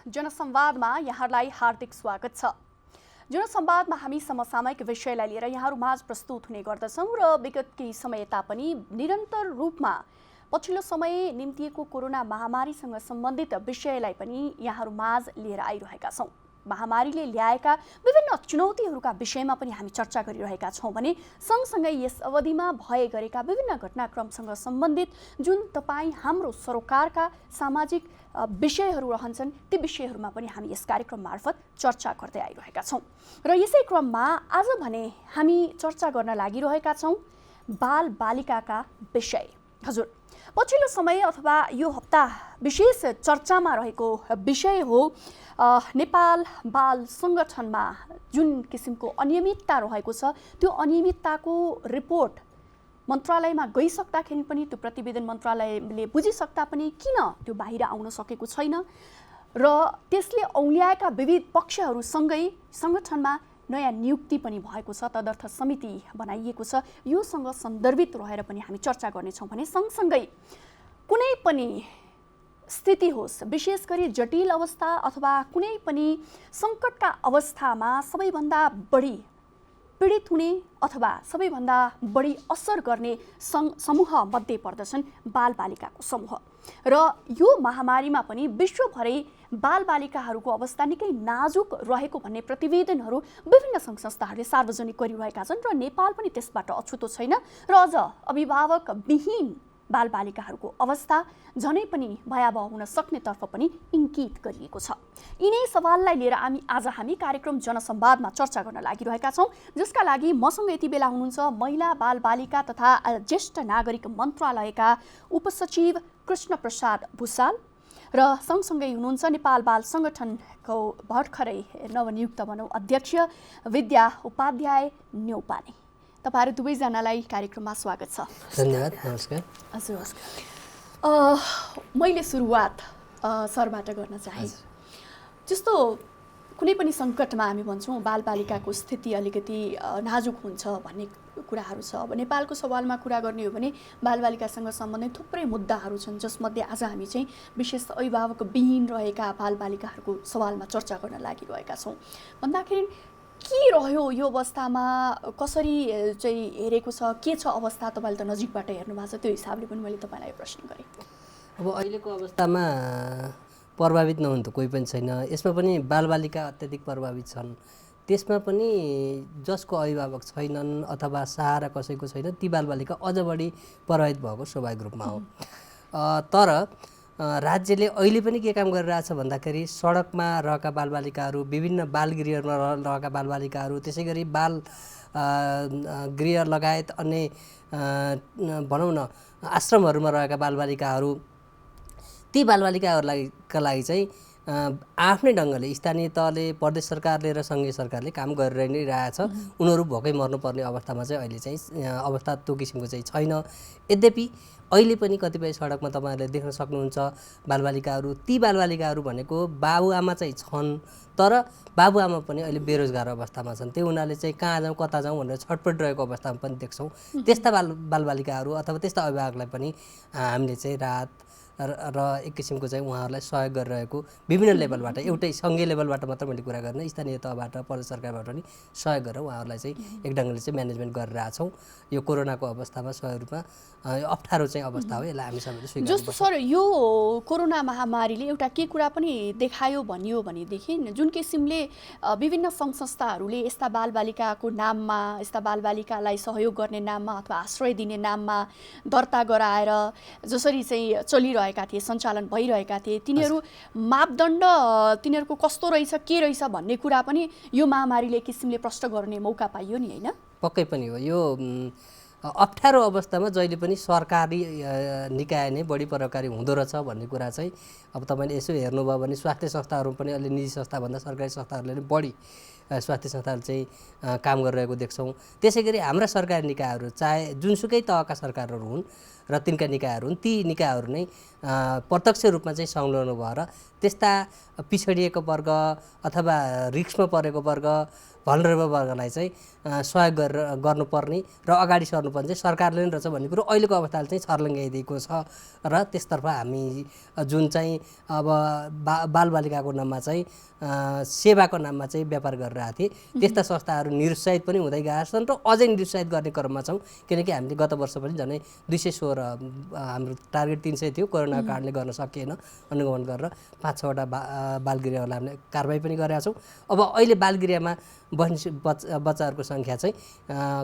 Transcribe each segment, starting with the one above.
जनसंवादमा यहाँलाई हार्दिक स्वागत छ। जनसंवादमा हामी समसामयिक विषयलाई लिएर यहाँहरू माझ प्रस्तुत हुने गर्दछौँ र विगत केही समय यता पनि निरन्तर रूपमा पछिल्लो समय निम्तिएको कोरोना महामारीसँग सम्बन्धित विषयलाई पनि यहाँहरू माझ लिएर आइरहेका छौँ। महामारीले ल्याएका विभिन्न चुनौतीहरूका विषयमा पनि हामी चर्चा गरिरहेका छौँ भने सँगसँगै यस अवधिमा भए गरेका विभिन्न घटनाक्रमसँग सम्बन्धित जुन तपाईँ हाम्रो सरोकारका सामाजिक विषयहरू रहन्छन् ती विषयहरूमा पनि हामी यस कार्यक्रम मार्फत चर्चा गर्दै आइरहेका छौँ। र यसै क्रममा आज भने हामी चर्चा गर्न लागिरहेका छौँ बाल बालिकाका विषय। हजुर, पछिल्लो समय अथवा यो हप्ता विशेष चर्चामा रहेको विषय हो नेपाल बाल सङ्गठनमा जुन किसिमको अनियमितता रहेको छ त्यो अनियमितताको रिपोर्ट मन्त्रालयमा गइसक्दाखेरि पनि त्यो प्रतिवेदन मन्त्रालयले बुझिसक्दा पनि किन त्यो बाहिर आउन सकेको छैन र त्यसले औल्याएका विविध पक्षहरूसँगै सङ्गठनमा नयाँ नियुक्ति पनि भएको छ, तदर्थ समिति बनाइएको छ। योसँग सन्दर्भित रहेर पनि हामी चर्चा गर्नेछौँ भने सँगसँगै कुनै पनि स्थिति होस्, विशेष गरी जटिल अवस्था अथवा कुनै पनि सङ्कटका अवस्थामा सबैभन्दा बढी पीडित हुने अथवा सबैभन्दा बढी असर गर्ने समूह मध्ये पर्दछन् बालबालिकाको समूह। र यो महामारीमा पनि विश्वभरै बालबालिकाहरूको अवस्था निकै नाजुक रहेको भन्ने प्रतिवेदनहरू विभिन्न सङ्घ संस्थाहरूले सार्वजनिक गरिरहेका छन् र नेपाल पनि त्यसबाट अछुतो छैन। र अझ अभिभावक विहीन बालबालिकाहरूको अवस्था झनै पनि भयावह हुन सक्नेतर्फ पनि इङ्गित गरिएको छ। यिनै सवाललाई लिएर आज हामी कार्यक्रम जनसंवादमा चर्चा गर्न लागिरहेका छौँ, जसका लागि मसँग यति बेला हुनुहुन्छ महिला बालबालिका तथा ज्येष्ठ नागरिक मन्त्रालयका उपसचिव कृष्ण प्रसाद भुसाल र सँगसँगै हुनुहुन्छ नेपाल बाल सङ्गठनको भर्खरै नवनियुक्त भनौँ अध्यक्ष विद्या उपाध्याय न्यौपाने। तपाईहरु दुवैजनालाई कार्यक्रममा स्वागत छ। धन्यवाद। नमस्कार। हजुर, मैले सुरुवात सरबाट गर्न चाहे। जस्तो कुनै पनि सङ्कटमा हामी भन्छौँ बालबालिकाको स्थिति अलिकति नाजुक हुन्छ भन्ने कुराहरू छ। अब नेपालको सवालमा कुरा गर्ने हो भने बालबालिकासँग सम्बन्धित थुप्रै मुद्दाहरू छन्, जसमध्ये आज हामी चाहिँ विशेष अभिभावक विहीन रहेका बालबालिकाहरूको सवालमा चर्चा गर्न लागिरहेका छौँ। भन्दाखेरि के रह्यो यो अवस्थामा, कसरी चाहिँ हेरेको छ, के छ अवस्था? तपाईँले त नजिकबाट हेर्नु भएको छ, त्यो हिसाबले पनि मैले तपाईँलाई प्रश्न गरेँ। अब अहिलेको अवस्थामा प्रभावित नहुनु त कोही पनि छैन। यसमा पनि बालबालिका अत्याधिक प्रभावित छन्। त्यसमा पनि जसको अभिभावक छैनन् अथवा सहारा कसैको छैन ती बालबालिका अझ बढी प्रभावित भएको स्वाभाविक रूपमा हो। तर राज्यले अहिले पनि के काम गरिरहेछ भन्दाखेरि सडकमा रहेका बालबालिकाहरू, विभिन्न बालगृहमा रहेका बालबालिकाहरू, त्यसै गरी बाल गृह लगायत अन्य भनौँ न आश्रमहरूमा रहेका बालबालिकाहरू, ती बालबालिकाहरूका लागि चाहिँ आफ्नै ढङ्गले स्थानीय तहले, प्रदेश सरकारले र सङ्घीय सरकारले काम गरेर नै रहेछ। उनीहरू भोकै मर्नुपर्ने अवस्थामा चाहिँ अहिले चाहिँ अवस्था त्यो किसिमको चाहिँ छैन। यद्यपि अहिले पनि कतिपय सडकमा तपाईँहरूले देख्न सक्नुहुन्छ बालबालिकाहरू। ती बालबालिकाहरू भनेको बाबुआमा चाहिँ छन्, तर बाबुआमा पनि अहिले बेरोजगार अवस्थामा छन्। त्यो उनीहरूले चाहिँ कहाँ जाउँ कता जाउँ भनेर छटपट रहेको अवस्थामा पनि देख्छौँ। त्यस्ता बालबालिकाहरू अथवा त्यस्ता अभिभावकलाई पनि हामीले चाहिँ राहत र एक किसिमको चाहिँ उहाँहरूलाई सहयोग गरिरहेको विभिन्न लेभलबाट, एउटै सङ्घीय लेभलबाट मात्र मैले कुरा गर्ने, स्थानीय तहबाट, प्रदेश सरकारबाट पनि सहयोग गरेर उहाँहरूलाई चाहिँ एक ढङ्गले चाहिँ म्यानेजमेन्ट गरिरहेछौँ। यो कोरोनाको अवस्थामा सहयोग रूपमा अप्ठ्यारो चाहिँ अवस्था हो, यसलाई हामी सबैले स्वीकार गर्छौँ। जस्तो सर, यो कोरोना महामारीले एउटा के कुरा पनि देखायो भनियो भनेदेखि जुन किसिमले विभिन्न सङ्घ संस्थाहरूले यस्ता बालबालिकाको नाममा, यस्ता बालबालिकालाई सहयोग गर्ने नाममा अथवा आश्रय दिने नाममा दर्ता गराएर जसरी चाहिँ चलिरहेका थिए, सञ्चालन भइरहेका थिए, तिनीहरू मापदण्ड तिनीहरूको कस्तो रहेछ, के रहेछ भन्ने कुरा पनि यो महामारीले किसिमले प्रश्न गर्ने मौका पाइयो नि, होइन? पक्कै पनि हो। यो अप्ठ्यारो अवस्थामा जहिले पनि सरकारी निकाय नै बढी प्रभावकारी हुँदो रहेछ भन्ने कुरा चाहिँ अब तपाईँले यसो हेर्नुभयो भने स्वास्थ्य संस्थाहरू पनि अहिले निजी संस्थाभन्दा सरकारी संस्थाहरूले नै बढी स्वास्थ्य संस्थाहरू चाहिँ काम गरिरहेको देख्छौँ। त्यसै गरी हाम्रा सरकारी निकायहरू चाहे जुनसुकै तहका सरकारहरू हुन्, र तिनका निकायहरू हुन्। ती निकायहरू नै प्रत्यक्ष रूपमा चाहिँ संलग्न भएर त्यस्ता पिछडिएको वर्ग अथवा रिस्कमा परेको वर्ग भलरेबल वर्गलाई चाहिँ सहयोग गर्नुपर्ने र अगाडि सर्नुपर्ने चाहिँ सरकारले नै रहेछ भन्ने कुरो अहिलेको अवस्थाले चाहिँ छर्लङ्गाइदिएको छ। र त्यसतर्फ हामी जुन चाहिँ अब बालबालिकाको नाममा चाहिँ सेवाको नाममा चाहिँ व्यापार गरिरहेको थिए त्यस्ता संस्थाहरू निरुत्साहित पनि हुँदै गएका छन् र अझै निरुत्साहित गर्ने क्रममा छौँ। किनकि हामीले गत वर्ष पनि झनै 216 हाम्रो टार्गेट 300 थियो, कोरोनाको कारणले गर्न सकिएन, अनुगमन गरेर 5-6वटा बालगृहहरूलाई हामीले कारबाही पनि गरेका छौँ। अब अहिले बालगृहमा बच्चाहरूको सङ्ख्या चाहिँ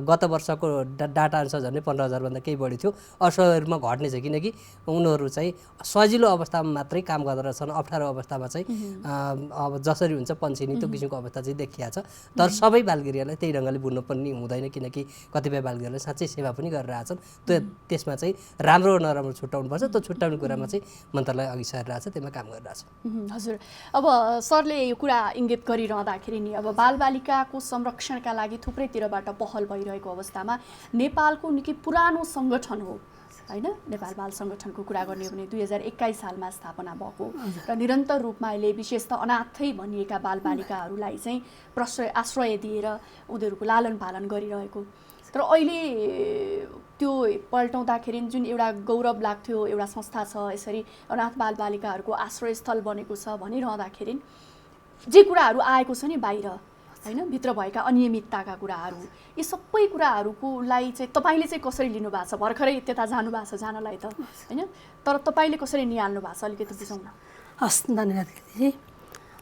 गत वर्षको डाटा अनुसार झन्डै 15,000 भन्दा केही बढी थियो। असहरमा घट्ने छ किनकि उनीहरू चाहिँ सजिलो अवस्थामा मात्रै काम गर्दो रहेछन्, अप्ठ्यारो अवस्थामा चाहिँ अब जसरी हुन्छ पन्छिनी त्यो किसिमको अवस्था चाहिँ देखिया छ। तर सबै बालगृहलाई त्यही ढङ्गले बुझ्नुपर्ने हुँदैन किनकि कतिपय बालगृहले साँच्चै सेवा पनि गरिरहेछन्। त्यसमा चाहिँ राम्रो नराम्रो छुट्याउनुपर्छ। त्यो छुट्याउने कुरामा चाहिँ मन्त्रालय अघि सरिरहेछ, त्यसमा काम गरिरहेछ। हजुर, अब सरले यो कुरा इङ्गित गरिरहँदाखेरि नि अब बालबालिकाको संरक्षणका लागि थुप्रैतिरबाट पहल भइरहेको अवस्थामा नेपालको निकै पुरानो सङ्गठन हो हैन, नेपाल बाल सङ्गठनको कुरा गर्ने हो भने 2021 सालमा स्थापना भएको र निरन्तर रूपमा अहिले विशेषतः अनाथै भनिएका बालबालिकाहरूलाई चाहिँ आश्रय दिएर उनीहरूको लालन पालन गरिरहेको। तर अहिले त्यो पल्टाउँदाखेरि जुन एउटा गौरव लाग्थ्यो, एउटा संस्था छ यसरी अनाथ बालबालिकाहरूको आश्रयस्थल बनेको छ भनिरहँदाखेरि जे कुराहरू आएको छ नि बाहिर हैन, भित्र भएका अनियमितताका कुराहरू, यी सबै कुराहरूलाई चाहिँ तपाईँले चाहिँ कसरी लिनु भएको छ? भर्खरै त्यता जानु भएको छ जानलाई त हैन, तर तपाईँले कसरी निहाल्नु भएको छ अलिकति बुझाउँ न। हस्, धन्यवाद दिदी।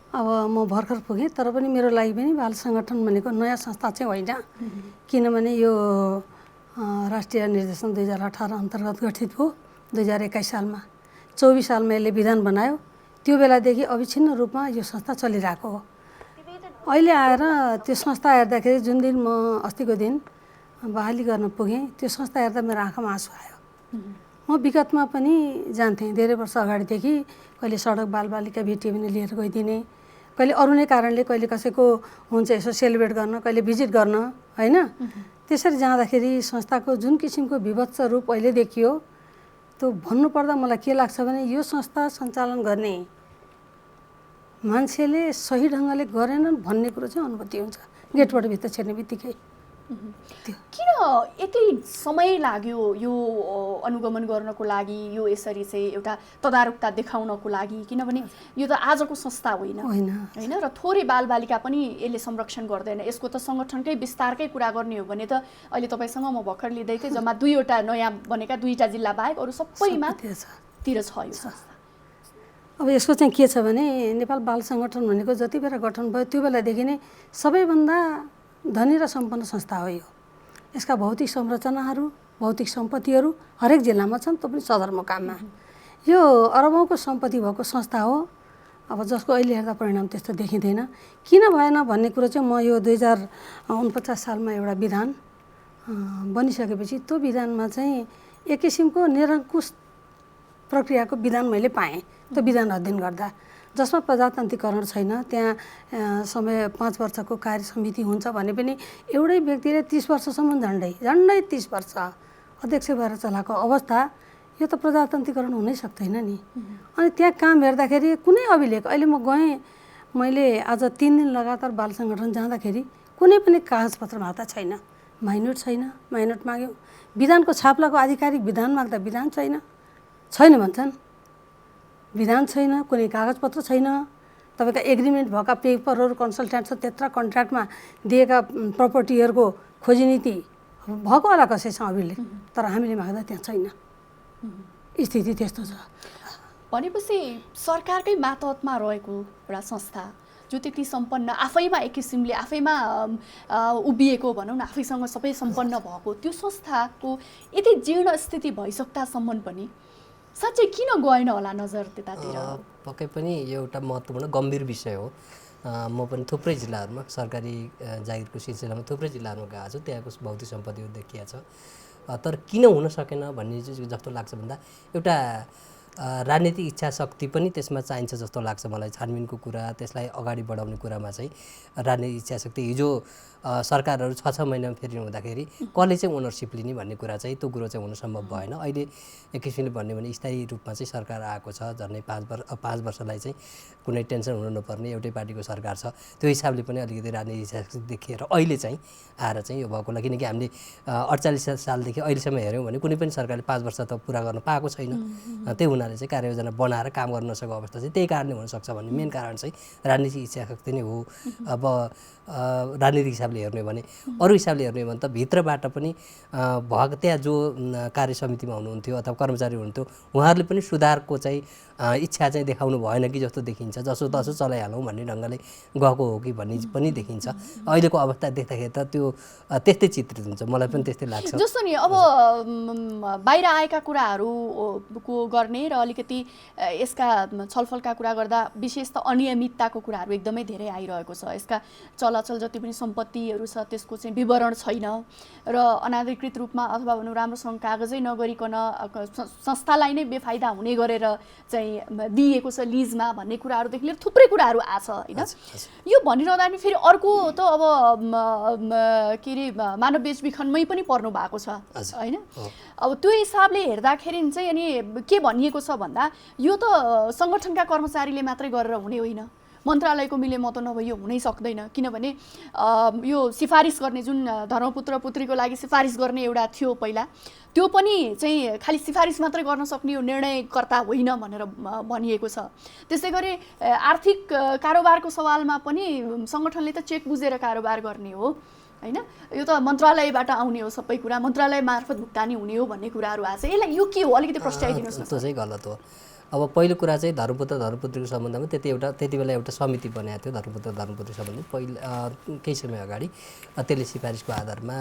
अब म भर्खर पुगेँ, तर पनि मेरो लागि पनि बाल सङ्गठन भनेको नयाँ संस्था चाहिँ होइन, किनभने यो राष्ट्रिय निर्देशन 2018 अन्तर्गत गठित भयो 2021 सालमा। 24 सालमा यसले विधान बनायो, त्यो बेलादेखि अविच्छिन्न रूपमा यो संस्था चलिरहेको हो। अहिले आएर त्यो संस्था हेर्दाखेरि जुन दिन म अस्तिको दिन बहाली गर्न पुगेँ, त्यो संस्था हेर्दा मेरो आँखामा आँसु आयो। म विगतमा पनि जान्थेँ, धेरै वर्ष अगाडिदेखि कहिले सडक बालबालिका भेटियो भने लिएर गइदिने, कहिले अरू नै कारणले कहिले कसैको हुन्छ यसो सेलिब्रेट गर्न, कहिले भिजिट गर्न हैन। त्यसरी जाँदाखेरि संस्थाको जुन किसिमको विभत्स रूप अहिले देखियो, त्यो भन्नुपर्दा मलाई के लाग्छ भने यो संस्था सञ्चालन गर्ने मान्छेले सही ढङ्गले गरेनन् भन्ने कुरो चाहिँ अनुभूति हुन्छ गेटबाट भित्र छिर्ने बित्तिकै। किन यति समय लाग्यो यो अनुगमन गर्नको लागि, यो यसरी चाहिँ एउटा तदारुकता देखाउनको लागि? किनभने यो त आजको संस्था होइन हैन, र थोरै बालबालिका पनि यसले संरक्षण गर्दैन। यसको त सङ्गठनकै विस्तारकै कुरा गर्ने हो भने त अहिले तपाईँसँग म भर्खर लिँदै थिएँ, जम्मा 2वटा नयाँ बनेका 2टा जिल्ला बाहेक अरू सबैमा तिर छ यो संस्था। अब यसको चाहिँ के छ भने नेपाल बाल सङ्गठन भनेको जति बेला गठन भयो त्यो बेलादेखि नै सबैभन्दा धनी र सम्पन्न संस्था हो यो। यसका भौतिक संरचनाहरू, भौतिक सम्पत्तिहरू हरेक जिल्लामा छन्, त्यो पनि सदरमुकाममा। यो अरबौँको सम्पत्ति भएको संस्था हो। अब जसको अहिले हेर्दा परिणाम त्यस्तो देखिँदैन। किन भएन भन्ने कुरो चाहिँ म यो 2049 सालमा एउटा विधान बनिसकेपछि त्यो विधानमा चाहिँ एक किसिमको निरङ्कुश प्रक्रियाको विधान मैले पाएँ त्यो विधान अध्ययन गर्दा, जसमा प्रजातान्त्रिकरण छैन। त्यहाँ समय 5 वर्षको कार्य समिति हुन्छ भने पनि एउटै व्यक्तिले 30 वर्षसम्म झन्डै 30 वर्ष अध्यक्ष भएर चलाएको अवस्था, यो त प्रजातान्त्रिकरण हुनै सक्दैन नि। अनि त्यहाँ काम हेर्दाखेरि कुनै अभिलेख, अहिले म गएँ, मैले आज 3 दिन लगातार बाल सङ्गठन जाँदाखेरि कुनै पनि कागजपत्र माग्दा छैन, माइनोट छैन, माइनोट माग्यो। विधानको छाप्लाको आधिकारिक विधान माग्दा विधान छैन भन्छन्, विधान छैन, कुनै कागजपत्र छैन। तपाईँका एग्रिमेन्ट भएका पेपरहरू कन्सल्ट्यान्ट छ, त्यत्र कन्ट्र्याक्टमा दिएका प्रपर्टीहरूको खोजी नीति भएको होला कसैसँग अभिलेख, तर हामीले माग्दा त्यहाँ छैन। स्थिति त्यस्तो छ। भनेपछि सरकारकै मातहतमा रहेको एउटा संस्था जो त्यति सम्पन्न, आफैमा एक किसिमले आफैमा उभिएको भनौँ न, आफैसँग सबै सम्पन्न भएको त्यो संस्थाको यति जीर्ण स्थिति भइसक्दासम्म पनि साँच्चै किन गएन होला नजर त्यतातिर? पक्कै पनि यो एउटा महत्त्वपूर्ण गम्भीर विषय हो। म पनि थुप्रै जिल्लाहरूमा सरकारी जागिरको सिलसिलामा थुप्रै जिल्लाहरूमा गएको छु, त्यहाँको भौतिक सम्पत्तिहरू देखिया छ। तर किन हुन सकेन भन्ने चाहिँ जस्तो लाग्छ भन्दा एउटा राजनीतिक इच्छा शक्ति पनि त्यसमा चाहिन्छ जस्तो लाग्छ मलाई। छानबिनको कुरा, त्यसलाई अगाडि बढाउने कुरामा चाहिँ राजनीतिक इच्छा शक्ति। हिजो सरकारहरू 6-6 महिनामा फेरि हुँदाखेरि कसले चाहिँ ओनरसिप लिने भन्ने कुरा चाहिँ त्यो कुरो चाहिँ हुन सम्भव भएन। अहिले एक किसिमले भन्यो भने स्थायी रूपमा चाहिँ सरकार आएको छ, झन्डै 5 वर्षलाई चाहिँ कुनै टेन्सन हुन नपर्ने एउटै पार्टीको सरकार छ। त्यो हिसाबले पनि अलिकति राजनीतिक इच्छा शक्ति देखिएर अहिले चाहिँ आएर चाहिँ यो भएको होला। किनकि हामीले 48 सालदेखि अहिलेसम्म हेऱ्यौँ भने कुनै पनि सरकारले 5 वर्ष त पुरा गर्न पाएको छैन। त्यही हुनाले चाहिँ कार्ययोजना बनाएर काम गर्न नसकेको अवस्था चाहिँ त्यही कारणले हुनसक्छ भन्ने मेन कारण चाहिँ राजनीतिक इच्छा शक्ति नै हो। अब राजनीतिक हिसाबले हेर्ने भने, अरू हिसाबले हेर्ने भने त भित्रबाट पनि भएको त्यहाँ जो कार्य समितिमा हुनुहुन्थ्यो अथवा कर्मचारी हुनुहुन्थ्यो उहाँहरूले पनि सुधारको चाहिँ इच्छा चाहिँ देखाउनु भएन कि जस्तो देखिन्छ। जसो तसो चलाइहालौँ भन्ने ढङ्गले गएको हो कि भन्ने पनि देखिन्छ। अहिलेको अवस्था देख्दाखेरि त त्यो त्यस्तै चित्रित हुन्छ, मलाई पनि त्यस्तै लाग्छ। जस्तो नि अब बाहिर आएका कुराहरू को गर्ने र अलिकति यसका छलफलका कुरा गर्दा विशेष त अनियमितताको कुराहरू एकदमै धेरै आइरहेको छ। यसका चलाचल जति पनि सम्पत्तिहरू छ त्यसको चाहिँ विवरण छैन र अनाधिकृत रूपमा अथवा भनौँ राम्रोसँग कागजै नगरिकन संस्थालाई नै बेफाइदा हुने गरेर चाहिँ दिएको छ लिजमा भन्ने कुराहरूदेखि लिएर थुप्रै कुराहरू आछ होइन। यो भनिरहँदा नि फेरि अर्को त अब के अरे मानव बेचबिखनमै पनि पर्नु भएको छ होइन। अब त्यो हिसाबले हेर्दाखेरि चाहिँ अनि के भनिएको छ भन्दा यो त सङ्गठनका कर्मचारीले मात्रै गरेर हुने होइन, मन्त्रालयको मिलेमतो नभए यो हुनै सक्दैन। किनभने यो सिफारिस गर्ने जुन धर्मपुत्र पुत्रीको लागि सिफारिस गर्ने एउटा थियो पहिला, त्यो पनि चाहिँ खालि सिफारिस मात्रै गर्न सक्ने यो निर्णयकर्ता होइन भनेर भनिएको छ। त्यसै गरी आर्थिक कारोबारको सवालमा पनि सङ्गठनले त चेक बुझेर कारोबार गर्ने हो होइन। यो त मन्त्रालयबाट आउने हो, सबै कुरा मन्त्रालय मार्फत भुक्तानी हुने हो भन्ने कुराहरू आएको छ। यसलाई यो के हो अलिकति प्रस्ट्याइदिनुहोस् न। त्यो चाहिँ गलत हो। अब पहिलो कुरा चाहिँ धर्मपुत्र धर्मपुत्रीको सम्बन्धमा त्यति बेला एउटा समिति बनाएको थियो धर्मपुत्र धर्मपुत्री सम्बन्धी पहिला केही समय अगाडि। त्यसले सिफारिसको आधारमा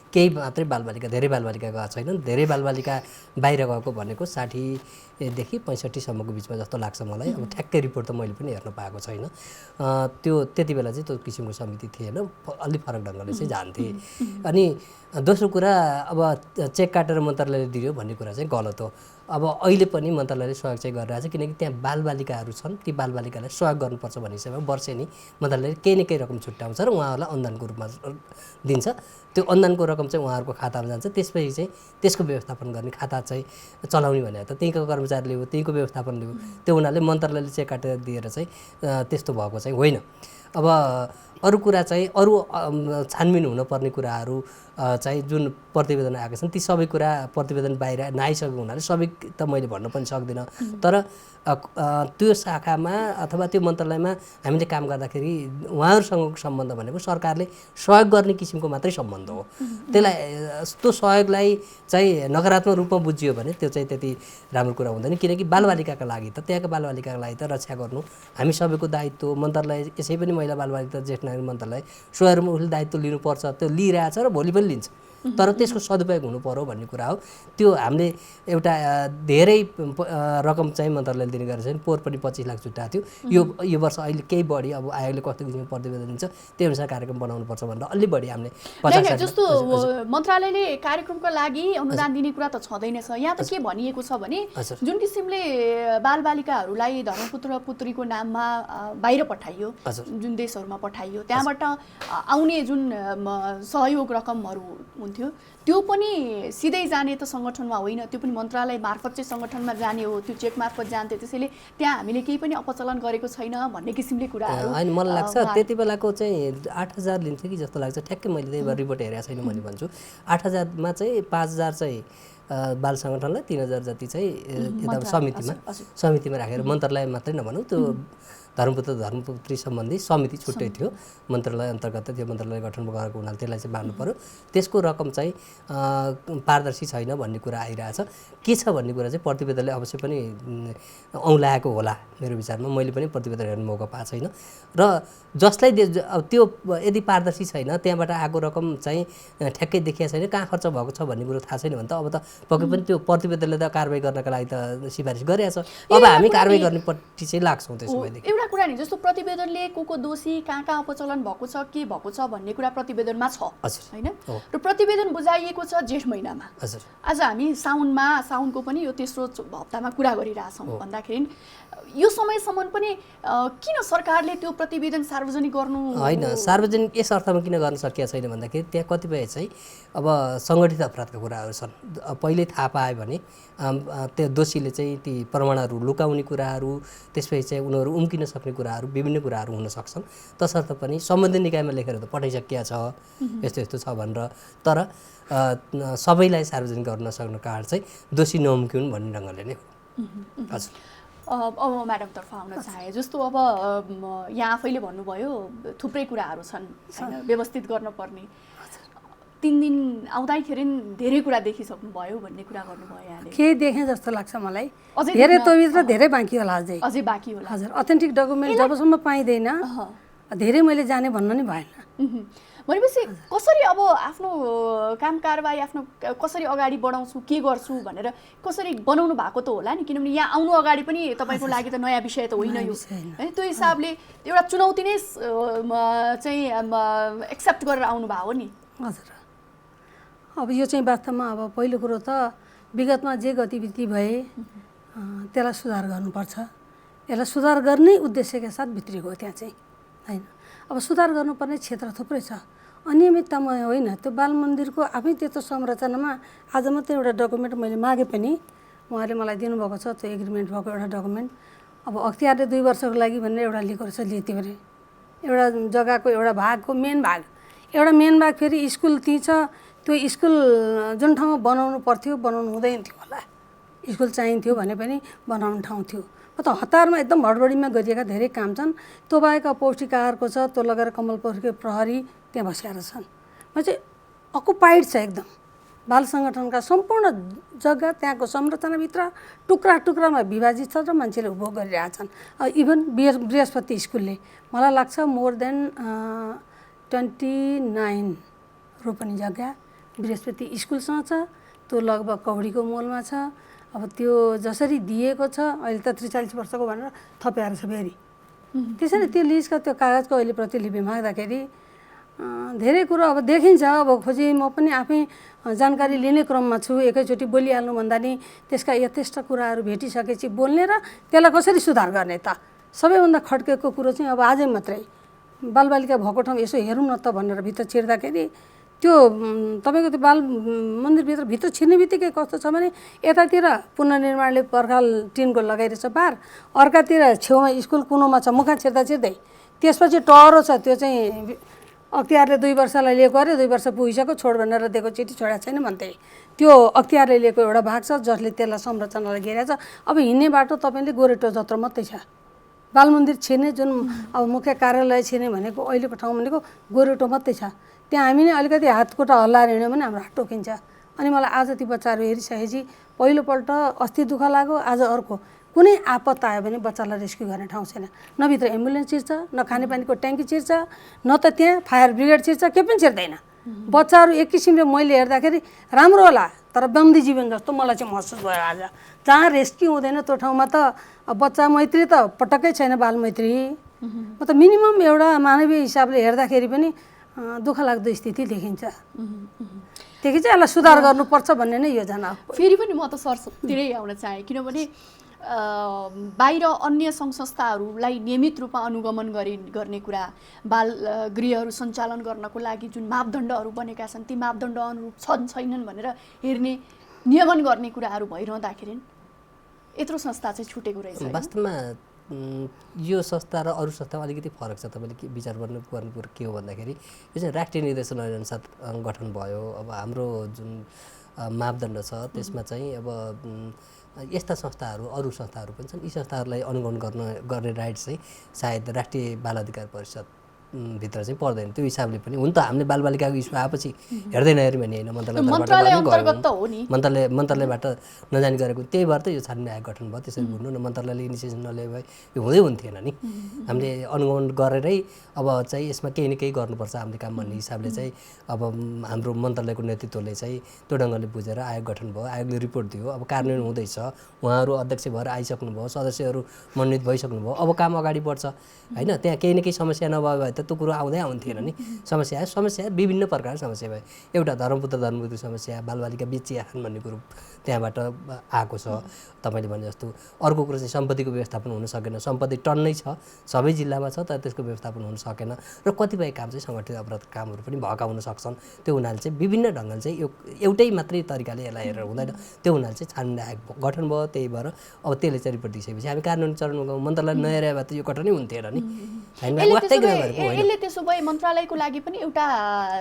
केही मात्रै बालबालिका, धेरै बालबालिका गएको छैनन्। धेरै बालबालिका बाहिर गएको भनेको 60देखि 65सम्मको बिचमा जस्तो लाग्छ मलाई। अब ठ्याक्कै रिपोर्ट त मैले पनि हेर्न पाएको छैन। त्यो त्यति बेला चाहिँ त्यो किसिमको समिति थिएन, अलिक फरक ढङ्गले चाहिँ जान्थे। अनि दोस्रो कुरा अब चेक काटेर मन्त्रालयले दियो भन्ने कुरा चाहिँ गलत हो। अब अहिले पनि मन्त्रालयले सहयोग चाहिँ गरिरहेको छ, किनकि त्यहाँ बालबालिकाहरू छन्। ती बालबालिकालाई सहयोग गर्नुपर्छ भन्ने हिसाबमा वर्षेनी मन्त्रालयले केही न केही रकम छुट्याउँछ र उहाँहरूलाई अनुदानको रूपमा दिन्छ। त्यो अनुदानको रकम चाहिँ उहाँहरूको खातामा जान्छ। त्यसपछि चाहिँ त्यसको व्यवस्थापन गर्ने, खाता चाहिँ चलाउने भने त त्यहीँको कर्मचारीले हो, त्यहीँको व्यवस्थापनले हो। त्यो हुनाले मन्त्रालयले चेक काटेर दिएर चाहिँ त्यस्तो भएको चाहिँ होइन। अब अरू कुरा चाहिँ अरू छानबिन हुनुपर्ने कुराहरू चाहिँ जुन प्रतिवेदन आएका छन् ती सबै कुरा प्रतिवेदन बाहिर नआइसकेको हुनाले सबै त मैले भन्न पनि सक्दिनँ। तर त्यो शाखामा अथवा त्यो मन्त्रालयमा हामीले काम गर्दाखेरि उहाँहरूसँगको सम्बन्ध भनेको सरकारले सहयोग गर्ने किसिमको मात्रै सम्बन्ध हो। त्यसलाई त्यो सहयोगलाई चाहिँ नकारात्मक रूपमा बुझियो भने त्यो चाहिँ त्यति राम्रो कुरा हुँदैन। किनकि बालबालिकाका लागि त त्यहाँका बालबालिकाका लागि त रक्षा गर्नु हामी सबैको दायित्व। मन्त्रालय यसै पनि महिला बालबालिका ज्येष्ठ नागरिक मन्त्रालय स्वयंमा उसले दायित्व लिनुपर्छ, त्यो लिइरहेछ र भोलि पनि लिन्छ। तर त्यसको सदुपयोग हुनु पर्यो भन्ने कुरा हो। त्यो हामीले एउटा धेरै रकम चाहिँ मन्त्रालयले दिने गरेको छैन। पोहोर पनि 25 लाख छुट्याएको थियो। यो वर्ष अहिले केही बढी, अब आयोगले कस्तो किसिमको प्रतिवेदन दिन्छ त्यही अनुसार कार्यक्रम बनाउनुपर्छ भनेर अलि बढी हामीले 50 जस्तो मन्त्रालयले कार्यक्रमको लागि अनुदान दिने कुरा त छँदैनछ। यहाँ त के भनिएको छ भने जुन किसिमले बालबालिकाहरूलाई धर्मपुत्र पुत्रीको नाममा बाहिर पठाइयो, जुन देशहरूमा पठाइयो, त्यहाँबाट आउने जुन सहयोग रकमहरू हुन्थ्यो त्यो पनि सिधै जाने त सङ्गठनमा होइन, त्यो पनि मन्त्रालय मार्फत चाहिँ सङ्गठनमा जाने हो। त्यो चेक मार्फत जान्थ्यो। त्यसैले त्यहाँ हामीले केही पनि अपचलन गरेको छैन भन्ने किसिमले कुराहरू। होइन, मलाई लाग्छ त्यति बेलाको चाहिँ 8000 लिन्थ्यो कि जस्तो लाग्छ। ठ्याक्कै मैले त्यही भएर रिपोर्ट हेरेको छैन मैले भन्छु। 8000मा चाहिँ 5000 चाहिँ बाल सङ्गठनलाई, 3000 जति चाहिँ यता समितिमा राखेर मन्त्रालय मात्रै नभनौँ, त्यो धर्मपुत्र धर्मपुत्री सम्बन्धी समिति छुट्टै थियो मन्त्रालय अन्तर्गत। त्यो मन्त्रालय गठन गरेको हुनाले त्यसलाई चाहिँ बाँड्नु पर्यो। त्यसको रकम चाहिँ पारदर्शी छैन भन्ने कुरा आइरहेछ। के छ भन्ने कुरा चाहिँ प्रतिवेदनले अवश्य पनि औँल्याएको होला मेरो विचारमा। मैले पनि प्रतिवेदन हेर्ने मौका पाएको छैन। र जसलाई त्यो यदि पारदर्शी छैन, त्यहाँबाट आएको रकम चाहिँ ठ्याक्कै देखिया छैन, कहाँ खर्च भएको छ भन्ने कुरो थाहा छैन भने त अब त पक्कै पनि त्यो प्रतिवेदनले त कारबाही गर्नका लागि त सिफारिस गरेको छ। अब हामी कारबाही गर्नेपट्टि चाहिँ लाग्छौँ त्यसो भएदेखि। एउटा एउटा कुरा नि जस्तो प्रतिवेदनले को दोषी कहाँ अपचलन भएको छ के भएको छ भन्ने कुरा प्रतिवेदनमा छ हैन र प्रतिवेदन बुझाइएको छ जेठ महिनामा। हजुर आज हामी साउनको पनि यो तेस्रो हप्तामा कुरा गरिरहेछौँ भन्दाखेरि यो समयसम्म पनि किन सरकारले त्यो प्रतिवेदन सार्वजनिक गर्नु होइन सार्वजनिक यस अर्थमा किन गर्न सकिएको छैन भन्दाखेरि त्यहाँ कतिपय चाहिँ अब सङ्गठित अपराधका कुराहरू छन्। पहिले थाहा पायो भने त्यो दोषीले चाहिँ ती प्रमाणहरू लुकाउने कुराहरू त्यसपछि चाहिँ उनीहरू उम्किन सक्ने कुराहरू विभिन्न कुराहरू हुन सक्छन्। तसर्थ पनि सम्बन्धित निकायमा लेखेर त पठाइसकिया छ यस्तो यस्तो छ भनेर, तर सबैलाई सार्वजनिक गर्न नसक्ने कारण चाहिँ दोषी नउम्किउन् भन्ने ढङ्गले नै हो। हजुर अब म्याडमतर्फ आउन चाहे जस्तो अब यहाँ आफैले भन्नुभयो थुप्रै कुराहरू छन् हैन व्यवस्थित गर्नुपर्ने। 3 दिन आउँदाखेरि धेरै कुरा देखिसक्नुभयो भन्ने कुरा गर्नुभयो यहाँले। के देखेँ जस्तो लाग्छ मलाई, धेरै त्योभित्र धेरै बाँकी होला अझै बाँकी होला। हजुर अथेन्टिक डकुमेन्ट जबसम्म पाइँदैन धेरै मैले जाने भन्न नि भएन। भनेपछि कसरी अब आफ्नो काम कारबाही आफ्नो कसरी अगाडि बढाउँछु के गर्छु भनेर कसरी बनाउनु भएको त होला नि, किनभने यहाँ आउनु अगाडि पनि तपाईँको लागि त नयाँ विषय त होइन यो है। त्यो हिसाबले एउटा चुनौती नै चाहिँ एक्सेप्ट गरेर आउनु भयो नि। हजुर अब यो चाहिँ वास्तवमा अब पहिलो कुरो त विगतमा जे गतिविधि भए त्यसलाई सुधार गर्नुपर्छ। यसलाई सुधार गर्ने उद्देश्यका साथ भित्रिएको त्यहाँ चाहिँ हैन। अब सुधार गर्नुपर्ने क्षेत्र थुप्रै छ। अनियमिततामा होइन, त्यो बाल मन्दिरको आफै त्यस्तो संरचनामा आज मात्रै एउटा डकुमेन्ट मैले मागे पनि उहाँले मलाई दिनुभएको छ, त्यो एग्रिमेन्ट भएको एउटा डकुमेन्ट। अब अख्तियारले 2 वर्षको लागि भनेर एउटा लिएको रहेछ लिएतिबरे एउटा जग्गाको एउटा भागको मेन भाग फेरि स्कुल त्यहीँ छ। त्यो स्कुल जुन ठाउँमा बनाउनु पर्थ्यो बनाउनु हुँदैन थियो होला, स्कुल चाहिन्थ्यो भने पनि बनाउनु ठाउँ थियो। त हतारमा एकदम हडबडीमा गरिएका धेरै काम छन्। त्यो बाहेक पौष्टिक आहारको छ, त्यो लगेर कमलपुरको प्रहरी त्यहाँ बसेर छन्। म चाहिँ अकुपाइड छ एकदम। बाल सङ्गठनका सम्पूर्ण जग्गा त्यहाँको संरचनाभित्र टुक्रा टुक्रामा विभाजित छ र मान्छेले उपभोग गरिरहेछन्। इभन बृहस्पति स्कुलले मलाई लाग्छ मोर देन 29 रोपनी जग्गा बृहस्पति स्कुलसँग छ। त्यो लगभग कौडीको मोलमा छ। अब त्यो जसरी दिएको छ अहिले त 43 वर्षको भनेर थपेर छ फेरि। त्यसैले त्यो लिजका त्यो कागजको अहिले प्रतिलिपि माग्दाखेरि धेरै कुरो अब देखिन्छ। अब खोजी म पनि आफै जानकारी लिने क्रममा छु। एकैचोटि बोलिहाल्नुभन्दा नि त्यसका यथेष्ट कुराहरू भेटिसकेपछि बोल्ने र त्यसलाई कसरी सुधार गर्ने त। सबैभन्दा खड्केको कुरो चाहिँ अब आजै मात्रै बालबालिका भएको ठाउँ यसो हेरौँ न त भनेर भित्र छिर्दाखेरि त्यो तपाईँको त्यो बाल मन्दिरभित्र छिर्ने बित्तिकै कस्तो छ भने यतातिर पुनर्निर्माणले पर्खाल टिनको लगाइरहेछ बार, अर्कातिर छेउमा स्कुल कुनोमा छ मुखा छिर्दै त्यसपछि टहरो छ। त्यो चाहिँ अख्तियारले 2 वर्षलाई लिएको अरे 2 वर्ष पुगिसक्यो छोड भनेर दिएको चिठी छोडेको छैन भन्थे। त्यो अख्तियारले लिएको एउटा भाग छ जसले त्यसलाई संरचनालाई घेरेको छ। अब हिँड्ने बाटो तपाईँले गोरेटो जत्रो मात्रै छ। बाल मन्दिर छिर्ने जुन अब मुख्य कार्यालय छिर्ने भनेको अहिलेको ठाउँ भनेको गोरेटो मात्रै छ। त्यहाँ हामीले अलिकति हातखुट्टा हल्लाएर हिँड्यो भने हाम्रो हात टोकिन्छ। अनि मलाई आज ती बच्चाहरू हेरिसकेपछि पहिलोपल्ट अस्ति दुःख लाग्यो, आज अर्को। कुनै आपत आयो भने बच्चालाई रेस्क्यु गर्ने ठाउँ छैन। न भित्र एम्बुलेन्स छिर्छ, न खानेपानीको ट्याङ्की छिर्छ, न त त्यहाँ फायर ब्रिगेड छिर्छ, के पनि छिर्दैन। बच्चाहरू एक किसिमले मैले हेर्दाखेरि राम्रो होला, तर बन्दी जीवन जस्तो मलाई चाहिँ महसुस भयो आज। जहाँ रेस्क्यु हुँदैन त्यो ठाउँमा त बच्चा मैत्री त पटक्कै छैन, बाल मैत्री। म त मिनिमम एउटा मानवीय हिसाबले हेर्दाखेरि पनि दुःख लाग्दो स्थिति देखिन्छ। देखि चाहिँ यसलाई सुधार गर्नुपर्छ भन्ने नै योजना हो। फेरि पनि म त सरतिरै आउन चाहेँ, किनभने बाहिर अन्य सङ्घ संस्थाहरूलाई नियमित रूपमा अनुगमन गर्ने कुरा, बाल गृहहरू सञ्चालन गर्नको लागि जुन मापदण्डहरू बनेका छन् ती मापदण्ड अनुरूप छन् छैनन् भनेर हेर्ने नियमन गर्ने कुराहरू भइरहँदाखेरि यत्रो संस्था चाहिँ छुटेको रहेछ। वास्तवमा यो संस्था र अरू संस्थामा अलिकति फरक छ। तपाईँले के विचार गर्नु कुरो के हो भन्दाखेरि यो चाहिँ राष्ट्रिय निर्देशन अनुसार गठन भयो। अब हाम्रो जुन मापदण्ड छ त्यसमा चाहिँ अब यस्ता संस्थाहरू अरू संस्थाहरू पनि छन्। यी संस्थाहरूलाई अनुगमन गर्ने राइट चाहिँ सायद राष्ट्रिय बाल अधिकार परिषद भित्र चाहिँ पर्दैन त्यो हिसाबले पनि हुन त हामीले बालबालिकाको इस्यु आएपछि हेर्दैन हेर्ने भने होइन मन्त्रालय अन्तर्गत त हो नि मन्त्रालयबाट नजानी गरेको त्यही भएर त यो छानबिन आयोग गठन भयो त्यसरी भन्नु न मन्त्रालयले इनिसिएसन नलिए भए यो हुँदै हुन्थेन नि हामीले अनुगमन गरेरै अब चाहिँ यसमा केही न केही गर्नुपर्छ हामीले काम भन्ने हिसाबले चाहिँ अब हाम्रो मन्त्रालयको नेतृत्वले चाहिँ त्यो ढङ्गले बुझेर आयोग गठन भयो आयोगले रिपोर्ट दियो अब कार्यान्वयन हुँदैछ उहाँहरू अध्यक्ष भएर आइसक्नुभयो सदस्यहरू मनोनित भइसक्नुभयो अब काम अगाडि बढ्छ होइन त्यहाँ केही न केही समस्या नभए भए त त्यो कुरो आउँदै आउँथेन नि समस्या विभिन्न प्रकारको समस्या भयो एउटा धर्मपुत्र समस्या बालबालिका बेचिया खान भन्ने कुरो त्यहाँबाट आएको छ तपाईँले भने जस्तो अर्को कुरो चाहिँ सम्पत्तिको व्यवस्थापन हुन सकेन सम्पत्ति टन्नै छ सबै जिल्लामा छ तर त्यसको व्यवस्थापन हुन सकेन र कतिपय काम चाहिँ सङ्गठित अपराध कामहरू पनि भएका हुन सक्छन् त्यो हुनाले चाहिँ विभिन्न ढङ्गले चाहिँ यो एउटै मात्रै तरिकाले यसलाई हेरेर हुँदैन त्यो हुनाले चाहिँ छानबिन आयोग गठन भयो त्यही भएर अब त्यसले चाहिँ रिपोर्ट दिइसकेपछि हामी कार्यान्वयन चरणमा गयौँ मन्त्रालय नहेरे भए त यो गठनै हुन्थेन नि यसले त्यसो भए मन्त्रालयको लागि पनि एउटा